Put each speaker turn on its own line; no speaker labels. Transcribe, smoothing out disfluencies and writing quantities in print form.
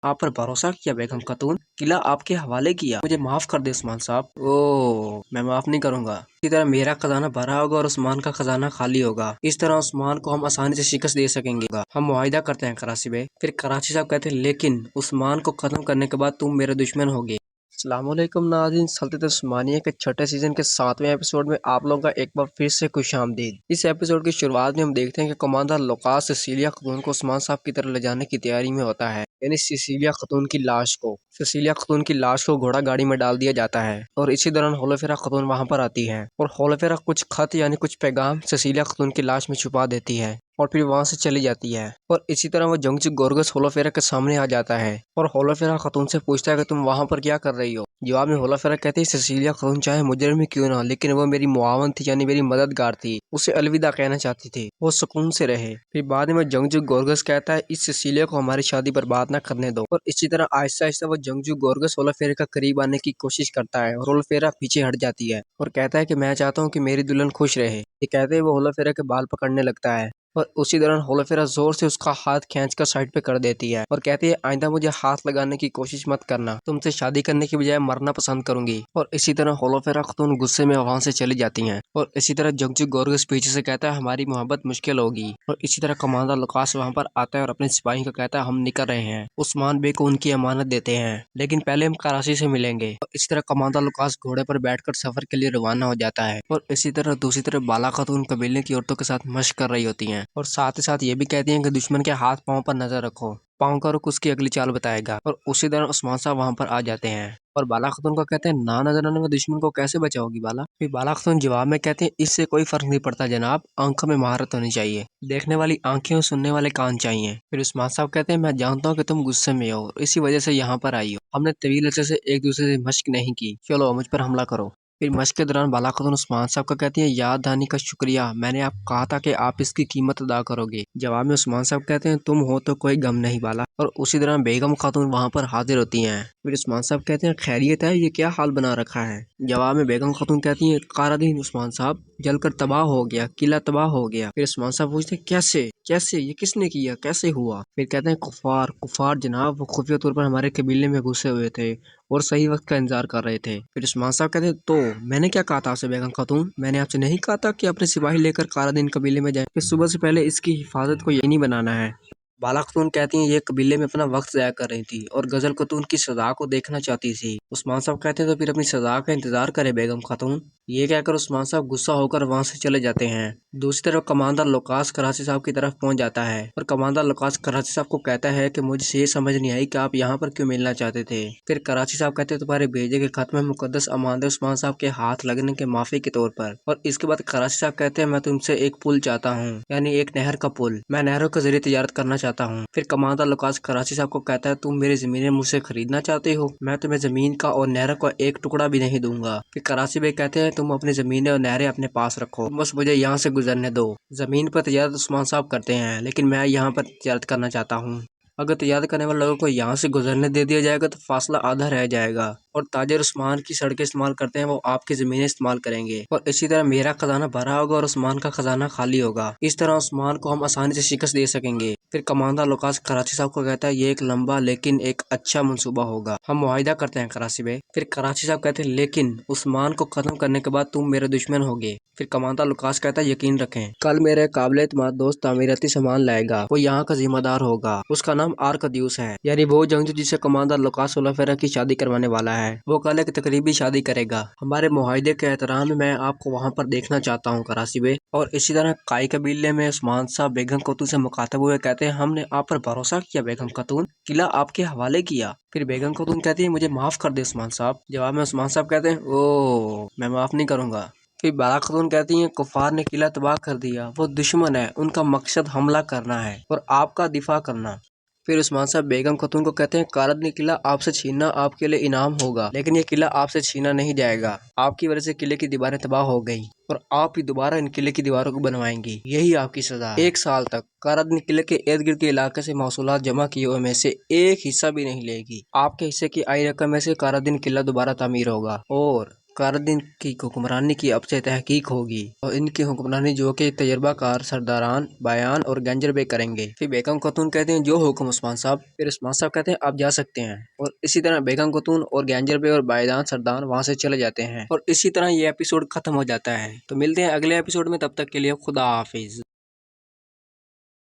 आप पर भरोसा किया बेगम खातून, किला आपके हवाले किया, मुझे माफ कर दे उस्मान साहब। ओ, मैं माफ नहीं करूंगा। इसी तरह मेरा खजाना भरा होगा और उस्मान का खजाना खाली होगा। इस तरह उस्मान को हम आसानी से शिकस्त दे सकेंगे। हम मुआहिदा करते हैं कराची में। फिर कराची साहब कहते हैं लेकिन उस्मान को खत्म करने के बाद तुम मेरे दुश्मन होगे। अस्सलामुअलैकुम नाज़रीन, सल्तनत उस्मानिया के छठे सीजन के 7वें एपिसोड में आप लोगों का एक बार फिर से खुशामदीद। इस एपिसोड की शुरुआत में हम देखते हैं कि कमांडर लुकास सिसिलिया खातून को उस्मान साहब की तरफ ले जाने की तैयारी में होता है, यानी सिसिलिया खातून की लाश को घोड़ा गाड़ी में डाल दिया जाता है और इसी दौरान होलोफेरा खातून वहां पर आती है और होलोफेरा कुछ खत यानी कुछ पैगाम सिसिलिया खातून की लाश में छुपा देती है और फिर वहां से चली जाती है। और इसी तरह वो जंगजू गोरगस होलोफेरा के सामने आ जाता है और होलोफेरा खातून से पूछता है कि तुम वहां पर क्या कर रही हो। जवाब में होलोफेरा कहती है सिसिलिया खातून चाहे मुजरिम ही क्यों ना, लेकिन वो मेरी मुआवन थी यानी मेरी मददगार थी, उसे अलविदा कहना चाहती थी, वो सुकून से रहे। फिर बाद में जंगजू गोरगस कहता है इस सिसिलिया को हमारी शादी बर्बाद न करने दो। और इसी तरह आहिस्ता आहिस्ता वो जंगजू गोरगस होलोफेरा का करीब आने की कोशिश करता है और होलोफेरा पीछे हट जाती है और कहता है कि मैं चाहता हूँ कि मेरी दुल्हन खुश रहे। ये कहते हुए वो होलोफेरा के बाल पकड़ने लगता है और उसी दौरान होलोफेरा जोर से उसका हाथ खींचकर साइड पे कर देती है और कहती है आइंदा मुझे हाथ लगाने की कोशिश मत करना, तुमसे शादी करने की बजाय मरना पसंद करूंगी। और इसी तरह होलोफेरा खातून गुस्से में वहां से चली जाती हैं। और इसी तरह जंगजू गोरगस पीछे से कहता है हमारी मोहब्बत मुश्किल होगी। और इसी तरह कमांडर लुकास वहां पर आता है और अपने सिपाही को कहता है हम निकल रहे हैं, उस्मान बे को उनकी अमानत देते हैं, लेकिन पहले हम कराची से मिलेंगे। और इसी तरह कमांडर लुकास घोड़े पर बैठकर सफर के लिए रवाना हो जाता है। और इसी तरह दूसरी तरफ बाला खातून कबीले की औरतों के साथ मशक कर रही होती हैं और साथ ही साथ ये भी कहती हैं कि दुश्मन के हाथ पांव पर नजर रखो, पांव का रुख उसकी अगली चाल बताएगा। और उसी दौरान उस्मान साहब वहां पर आ जाते हैं और बाला खातून को कहते हैं ना नजर आने में दुश्मन को कैसे बचाओगी बाला। फिर बाला खातून जवाब में कहते हैं इससे कोई फर्क नहीं पड़ता जनाब, आंखों में महारत होनी चाहिए, देखने वाली आंखें और सुनने वाले कान चाहिए। फिर उस्मान साहब कहते हैं मैं जानता हूँ कि तुम गुस्से में हो, इसी वजह से यहाँ पर आई हो, हमने तवील अरसे से एक दूसरे से मशक नहीं की, चलो मुझ पर हमला करो। फिर मशक के दौरान बाला खातून उस्मान साहब को कहती है याद दहानी का शुक्रिया, मैंने आप कहा था कि आप इसकी कीमत अदा करोगे। जवाब में उस्मान साहब कहते हैं तुम हो तो कोई गम नहीं बाला। और उसी दौरान बेगम खातून वहां पर हाजिर होती हैं। फिर उस्मान साहब कहते हैं खैरियत है, ये क्या हाल बना रखा है। जवाब में बेगम खातून कहती हैं कारादीन उस्मान साहब जलकर तबाह हो गया, किला तबाह हो गया। फिर उस्मान साहब पूछते हैं कैसे कैसे, ये किसने किया, कैसे हुआ। फिर कहते हैं कुफार कुफार जनाब, वो खुफिया तौर पर हमारे कबीले में घुसे हुए थे और सही वक्त का इंतजार कर रहे थे। फिर उस्मान साहब कहते हैं तो मैंने क्या कहा था आपसे बेगम खातून, मैंने आपसे नहीं कहा था कि अपने सिपाही लेकर कारादीन कबीले में जाए, कि सुबह से पहले इसकी हिफाजत को यकीनी बनाना है। बाला खातून कहती हैं ये कबीले में अपना वक्त ज़ाया कर रही थी और गजल खातून की सजा को देखना चाहती थी। उस्मान साहब कहते हैं तो फिर अपनी सजा का इंतजार करे बेगम खातून। ये कहकर उस्मान साहब गुस्सा होकर वहां से चले जाते हैं। दूसरी तरफ कमांडर लुकास कराची साहब की तरफ पहुंच जाता है और कमांडर लुकास कराची साहब को कहता है कि मुझे ये समझ नहीं आई कि आप यहाँ पर क्यों मिलना चाहते थे। फिर कराची साहब कहते हैं तुम्हारे भेजे के खत में मुकद्दस अमानत उस्मान साहब के हाथ लगने के माफी के तौर पर। और इसके बाद कराची साहब कहते हैं मैं तुमसे एक पुल चाहता हूँ, यानी एक नहर का पुल, मैं नहरों के जरिए तिजारत करना चाहता हूँ। फिर कमांडर लुकास कराची साहब को कहता है तुम मेरी जमीनें मुझसे खरीदना चाहते हो, मैं तुम्हें जमीन का और नहरों का एक टुकड़ा भी नहीं दूंगा। फिर कराची भाई कहते हैं तुम अपनी जमीनें और नहरें अपने पास रखो, बस मुझे यहाँ से गुजरने दो। जमीन पर तिजारत उस्मान साहब करते हैं, लेकिन मैं यहाँ पर तिजारत करना चाहता हूँ। अगर तिजारत करने वाले लोगों को यहाँ से गुजरने दे दिया जाएगा तो फासला आधा रह जाएगा और ताजिर उस्मान की सड़कें इस्तेमाल करते हैं, वो आपकी जमीनें इस्तेमाल करेंगे। और इसी तरह मेरा खजाना भरा होगा और उस्मान का खजाना खाली होगा। इस तरह उस्मान को हम आसानी से शिकस्त दे सकेंगे। फिर कमांडर लुकास कराची साहब को कहता है ये एक लंबा लेकिन एक अच्छा मंसूबा होगा, हम मुआहिदा करते हैं कराची में। फिर कराची साहब कहते हैं लेकिन उस्मान को खत्म करने के बाद तुम मेरे दुश्मन होगे। फिर कमांडर लुकास कहता है यकीन रखें, कल मेरे काबिल एतमाद दोस्त तामीराती सामान लाएगा, वो यहाँ का जिम्मेदार होगा, उसका नाम आर्कदियुस है, यानी वो जंगजू जिसे कमांडर लुकास होलोफेरा की शादी करवाने वाला है। वो कल एक तकरीबी शादी करेगा। हमारे मुआहिदे के एहतराम में मैं आपको वहाँ पर देखना चाहता हूँ कराची में। और इसी तरह काई कबीले में उस्मान साहब बेगम खातून से मुखातब हुए कहते हैं हमने आप पर भरोसा किया बेगम खातून, किला आपके हवाले किया। फिर बेगम खातून कहती है मुझे माफ कर दे उस्मान साहब। जवाब में उस्मान साहब कहते हैं ओ, मैं माफ नहीं करूंगा। फिर बाला खातून कहती हैं कुफार ने किला तबाह कर दिया, वो दुश्मन है, उनका मकसद हमला करना है और आपका दिफा करना। फिर उस्मान साहब बेगम खातून को कहते हैं कारादनी किला आपसे छीनना आपके लिए इनाम होगा, लेकिन ये किला आपसे छीना नहीं जाएगा। आपकी वजह से किले की दीवारें तबाह हो गई और आप ही दोबारा इन किले की दीवारों को बनवाएंगी, यही आपकी सजा है। 1 साल तक कारादनी किले के इर्द गिर्द के इलाके से मौसूलात जमा किए हुए में से एक हिस्सा भी नहीं लेगी। आपके हिस्से की आई रकम में से कारादीन किला दोबारा तामीर होगा और कारुद्दीन की हुक्मरानी की अब से तहकीक होगी और इनकी हुक्मरानी जो कि तजर्बाकार सरदारान बयान और गंजर बे करेंगे। फिर बेगम खातून कहते हैं जो हुक्म उस्मान साहब। फिर उस्मान साहब कहते हैं आप जा सकते हैं। और इसी तरह बेगम खातून और गंजर बे और बायदान सरदार वहां से चले जाते हैं और इसी तरह ये एपिसोड खत्म हो जाता है। तो मिलते हैं अगले एपिसोड में, तब तक के लिए खुदा हाफिज।